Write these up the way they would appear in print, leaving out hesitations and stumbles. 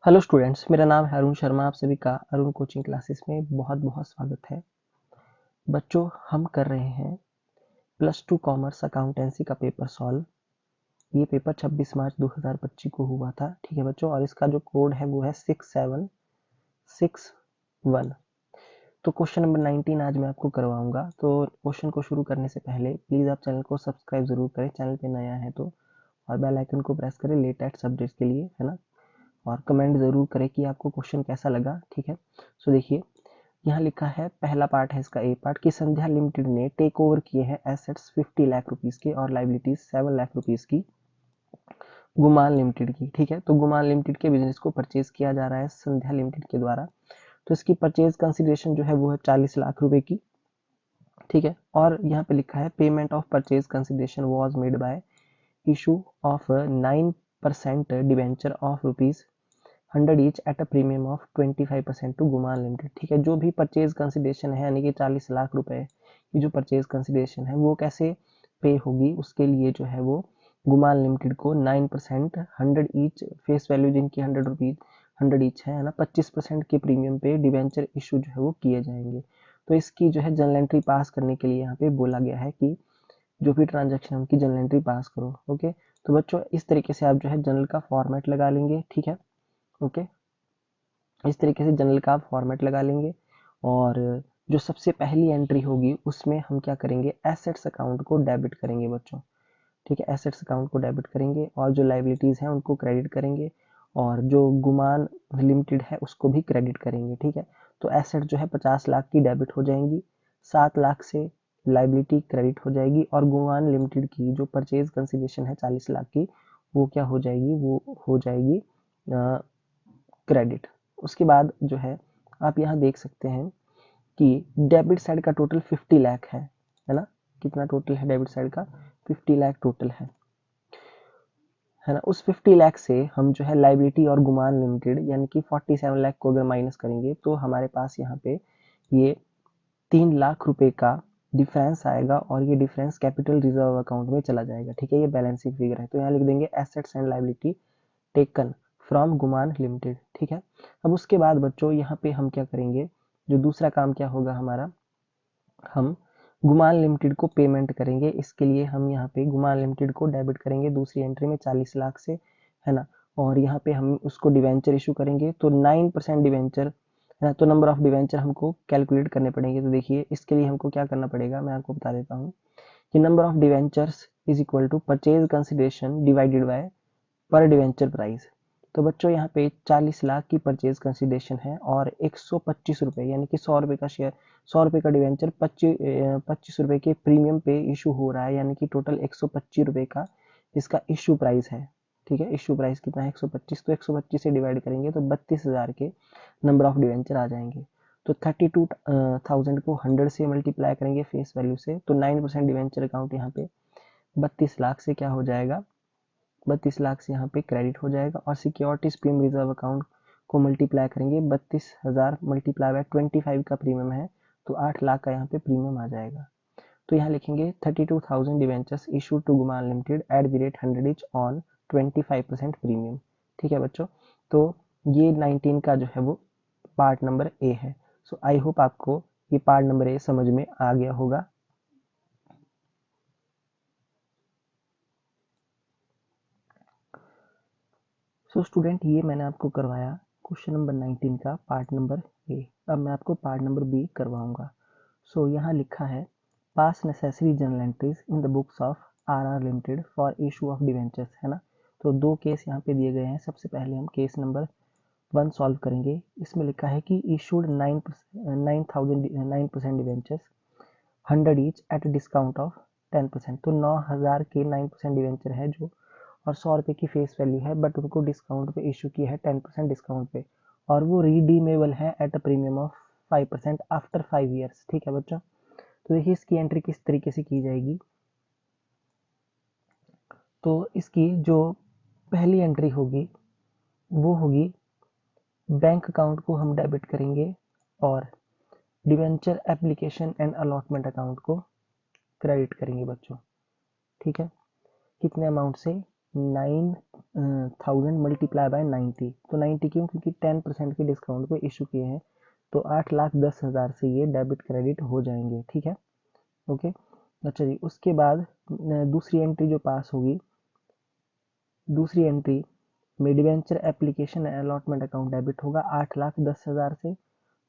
Hello students, मेरा नाम है अरुण शर्मा। आप सभी का अरुण कोचिंग क्लासेस में बहुत बहुत स्वागत है। बच्चों, हम कर रहे हैं +2 कॉमर्स अकाउंटेंसी का पेपर सॉल्व। ये पेपर 26 मार्च 2025 को हुआ था। ठीक है बच्चों, और इसका जो कोड है वो है 6761। तो क्वेश्चन नंबर 19 आज मैं आपको करवाऊंगा। तो क्वेश्चन को शुरू करने से पहले प्लीज़ आप चैनल को सब्सक्राइब जरूर करें, चैनल पे नया है तो, और बेल आइकन को प्रेस करें लेटेस्ट अपडेट्स के लिए, है ना। और कमेंट ज़रूर करें कि आपको क्वेश्चन कैसा लगा। ठीक है, सो देखिए, यहाँ लिखा है, पहला पार्ट है इसका ए पार्ट कि संध्या लिमिटेड ने टेक ओवर किए हैं एसेट्स 50 लाख रुपीस के और लाइबिलिटीज 7 लाख रुपीस की गुमान लिमिटेड की। ठीक है, तो गुमान लिमिटेड के बिजनेस को परचेज किया जा रहा है संध्या लिमिटेड के द्वारा। तो इसकी परचेज कंसिडरेशन जो है वो है 40 लाख रुपए की। ठीक है, और यहाँ पे लिखा है payment of purchase consideration was made by issue of 9% debenture of rupees 100 each at a premium of 25% to Guman limited. ठीक है, जो भी परचेज कंसिडरेशन है यानी कि 40 लाख रुपए की जो परचेज कंसिडरेशन है वो कैसे पे होगी, उसके लिए जो है वो गुमान लिमिटेड को 9% 100 ईच फेस वैल्यू जिनकी 100 ईच है ना, 25% के प्रीमियम पे डिवेंचर इशू जो है वो किए जाएंगे। तो इसकी जो है जर्नल एंट्री पास करने के लिए यहाँ पे बोला गया है कि जो भी ट्रांजेक्शन है उनकी जर्नल एंट्री पास करो। ओके, तो बच्चों इस तरीके से आप जो है जर्नल का फॉर्मेट लगा लेंगे। ठीक है, ओके, इस तरीके से जनरल का आप फॉर्मेट लगा लेंगे। और जो सबसे पहली एंट्री होगी उसमें हम क्या करेंगे, एसेट्स अकाउंट को डेबिट करेंगे बच्चों। ठीक है, एसेट्स अकाउंट को डेबिट करेंगे और जो लाइबिलिटीज़ हैं उनको क्रेडिट करेंगे, और जो गुमान लिमिटेड है उसको भी क्रेडिट करेंगे। ठीक है, तो एसेट जो है 50 लाख की डेबिट हो जाएंगी, 7 लाख से लाइबिलिटी क्रेडिट हो जाएगी, और गुमान लिमिटेड की जो परचेज कंसिडरेशन है 40 लाख की वो क्या हो जाएगी, वो हो जाएगी क्रेडिट। उसके बाद जो है आप यहाँ देख सकते हैं कि डेबिट साइड का टोटल 50 लाख है ना। कितना टोटल है डेबिट साइड का, 50 लाख टोटल है ना। उस 50 लाख से हम जो है लाइबिलिटी और गुमान लिमिटेड यानी कि 47 लाख को अगर माइनस करेंगे तो हमारे पास यहाँ पे ये 3 लाख रुपए का डिफरेंस आएगा, और ये डिफरेंस कैपिटल रिजर्व अकाउंट में चला जाएगा। ठीक है, ये बैलेंसिंग फिगर है, तो यहाँ लिख देंगे assets and liability taken from Guman limited. ठीक है, अब उसके बाद बच्चों यहाँ पे हम क्या करेंगे, जो दूसरा काम क्या होगा हमारा, हम गुमान लिमिटेड को पेमेंट करेंगे। इसके लिए हम यहाँ पे गुमान लिमिटेड को डेबिट करेंगे दूसरी एंट्री में 40 लाख से, है ना। और यहाँ पे हम उसको डिवेंचर इशू करेंगे, तो 9% डिवेंचर है ना, तो नंबर ऑफ डिवेंचर हमको कैलकुलेट करने पड़ेंगे। तो देखिए इसके लिए हमको क्या करना पड़ेगा, मैं आपको बता देता हूँ कि number of debentures is equal to purchase consideration divided by per debenture price. तो बच्चों यहाँ पे 40 लाख की परचेज कंसिडरेशन है और 125 रुपये यानी कि 100 रुपये का शेयर, 100 रुपये का डिवेंचर 25 रुपये के प्रीमियम पे इशू हो रहा है, यानी कि टोटल 125 रुपये का इसका इशू प्राइस है। ठीक है, इशू प्राइस कितना है 125, तो 125 से डिवाइड करेंगे तो 32,000 के नंबर ऑफ डिवेंचर आ जाएंगे। तो 32,000 को 100 से मल्टीप्लाई करेंगे फेस वैल्यू से, तो 9% डिवेंचर अकाउंट यहाँ पे 32 लाख से क्या हो जाएगा, 32 लाख से यहाँ पे क्रेडिट हो जाएगा। और सिक्योरिटीज प्रीमियम रिजर्व अकाउंट को मल्टीप्लाई करेंगे, 32,000 मल्टीप्लाई बाय 25 का प्रीमियम है, तो 8 लाख का यहाँ पे प्रीमियम आ जाएगा। तो यहाँ लिखेंगे 32,000 debentures issue to Guman limited at the rate 100 each on 25% premium. ठीक है बच्चों, तो ये 19 का जो है वो पार्ट नंबर ए है। सो आई होप आपको ये पार्ट नंबर ए समझ में आ गया होगा। सो स्टूडेंट, ये मैंने आपको करवाया क्वेश्चन नंबर 19 का पार्ट नंबर ए। अब मैं आपको पार्ट नंबर बी करवाऊंगा। सो यहाँ लिखा है, pass necessary journal entries in the books of R limited for issue of debentures, है ना। तो दो केस यहाँ पे दिए गए हैं। सबसे पहले हम केस नंबर 1 सॉल्व करेंगे। इसमें लिखा है कि issued 9% debentures 100 each at discount of 10%। तो 9,000 के 9% डिवेंचर है जो, और 100 रुपये की फेस वैल्यू है, बट उनको डिस्काउंट पे इशू किया है 10% डिस्काउंट पे, और वो रिडीमेबल है eight a premium of 5% after 5 years. ठीक है बच्चों, तो देखिए इसकी एंट्री किस तरीके से की जाएगी। तो इसकी जो पहली एंट्री होगी वो होगी, बैंक अकाउंट को हम डेबिट करेंगे और debenture application and allotment account को क्रेडिट करेंगे बच्चों। ठीक है, कितने अमाउंट से, 9,000 मल्टीप्लाई बाय 90, तो 90 क्यों, क्योंकि 10% के डिस्काउंट पे इशू किए हैं, तो 8,10,000 से ये डेबिट क्रेडिट हो जाएंगे। ठीक है, ओके। अच्छा जी, उसके बाद दूसरी एंट्री जो पास होगी, दूसरी एंट्री में debenture application allotment account debit होगा 8,10,000 से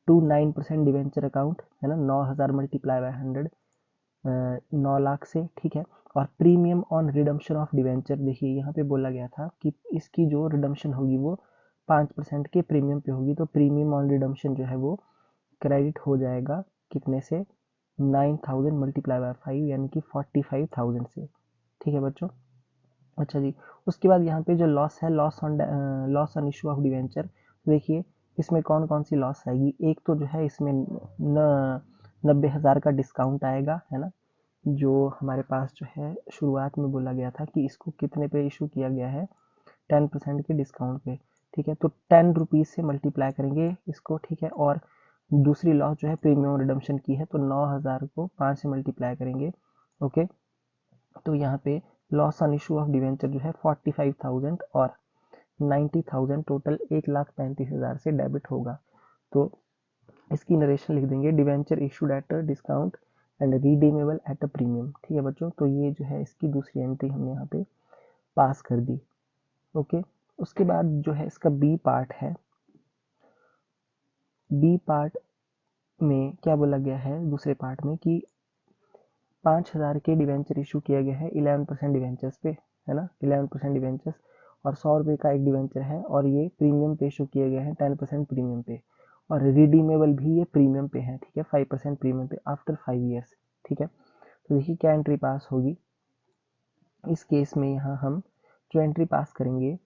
टू 9% डिवेंचर अकाउंट, है ना, 9,000 मल्टीप्लाई बाय 100, 9 लाख से। ठीक है, और premium on redemption of debenture, देखिए यहाँ पे बोला गया था कि इसकी जो रिडम्पशन होगी वो 5% के प्रीमियम पे होगी, तो प्रीमियम ऑन रिडम्पशन जो है वो क्रेडिट हो जाएगा कितने से, 9,000 मल्टीप्लाई बाय 5 यानी कि 45,000 से। ठीक है बच्चों। अच्छा जी, उसके बाद यहाँ पे जो लॉस है, loss on issue of debenture, देखिए इसमें कौन कौन सी लॉस आएगी। एक तो जो है इसमें 90,000 का डिस्काउंट आएगा, है ना, जो हमारे पास जो है शुरुआत में बोला गया था कि इसको कितने पे इशू किया गया है, 10% के डिस्काउंट पे। ठीक है, तो 10 रुपीज़ से मल्टीप्लाई करेंगे इसको। ठीक है, और दूसरी लॉस जो है प्रीमियम रिडम्पशन की है, तो 9,000 को 5 से मल्टीप्लाई करेंगे। ओके, तो यहाँ पे loss on issue of debenture जो है 45,000 और 90,000, टोटल 1,35,000 से डेबिट होगा। तो इसकी नरेशन लिख देंगे, debenture issued at a discount and redeemable eight a premium. ठीक है बच्चों, तो ये जो है इसकी दूसरी एंट्री हमने यहाँ पे पास कर दी। ओके, उसके बाद जो है इसका बी पार्ट है। बी पार्ट में क्या बोला गया है दूसरे पार्ट में कि 5,000 के डिवेंचर इशू किया गया है 11% डिवेंचर्स पे, है ना, 11% डिवेंचर्स, और 100 रुपये का एक डिवेंचर है, और ये प्रीमियम पे इशू किए गए हैं 10% प्रीमियम पे, और रिडीमेबल भी ये प्रीमियम पे है। ठीक है, 5% प्रीमियम पे आफ्टर 5 ईयर्स। ठीक है, तो देखिए क्या एंट्री पास होगी इस केस में। यहाँ हम जो एंट्री पास करेंगे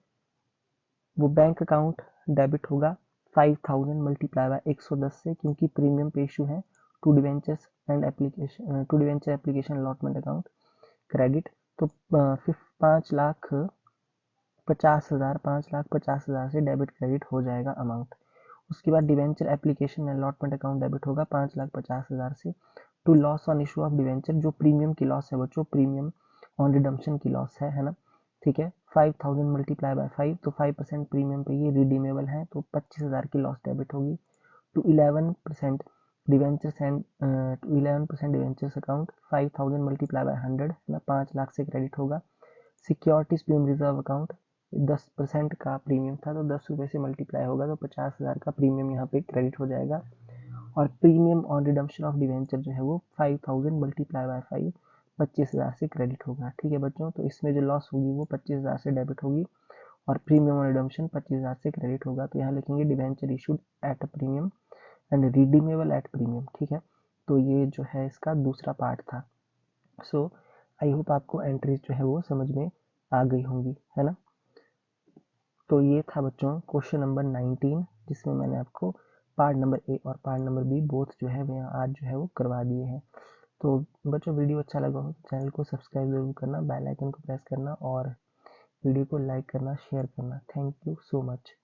वो बैंक अकाउंट डेबिट होगा 5,000 मल्टीप्लाई बाय 110 से, क्योंकि प्रीमियम पे इशू है, to debentures and application, to debenture application allotment account credit, तो 5,50,000 से डेबिट क्रेडिट हो जाएगा अमाउंट। उसके बाद debenture application allotment account debit होगा 5,50,000 से to loss on issue of debenture, जो प्रीमियम की लॉस है बच्चों, प्रीमियम ऑन रिडम्पशन की लॉस है ना। ठीक है, 5,000 मल्टीप्लाई बाय 5, तो 5% प्रीमियम पे ये रिडीमेबल है, तो 25,000 की लॉस डेबिट होगी to 11% debentures and to 11% debentures account, 5,000 multiply by 100 है ना, 5 लाख से क्रेडिट होगा। सिक्योरिटीज प्रीमियम रिजर्व अकाउंट 10% का प्रीमियम था, तो 10 रुपये से मल्टीप्लाई होगा, तो 50,000 का प्रीमियम यहाँ पे क्रेडिट हो जाएगा। और premium on redemption of debenture जो है वो 5,000 मल्टीप्लाई बाय 5, 25,000 से क्रेडिट होगा। ठीक है बच्चों, तो इसमें जो लॉस होगी वो 25,000 से डेबिट होगी, और प्रीमियम ऑन रिडम्पशन 25,000 से क्रेडिट होगा। तो यहाँ लिखेंगे debenture issued at a premium and redeemable at premium. ठीक है, तो ये जो है इसका दूसरा पार्ट था। सो आई होप आपको एंट्रीज जो है वो समझ में आ गई होंगी, है ना। तो ये था बच्चों क्वेश्चन नंबर 19, जिसमें मैंने आपको पार्ट नंबर ए और पार्ट नंबर बी बोथ जो है मैं आज जो है वो करवा दिए हैं। तो बच्चों वीडियो अच्छा लगा हो तो चैनल को सब्सक्राइब जरूर करना, बेल आइकन को प्रेस करना और वीडियो को लाइक करना, शेयर करना। Thank you so much.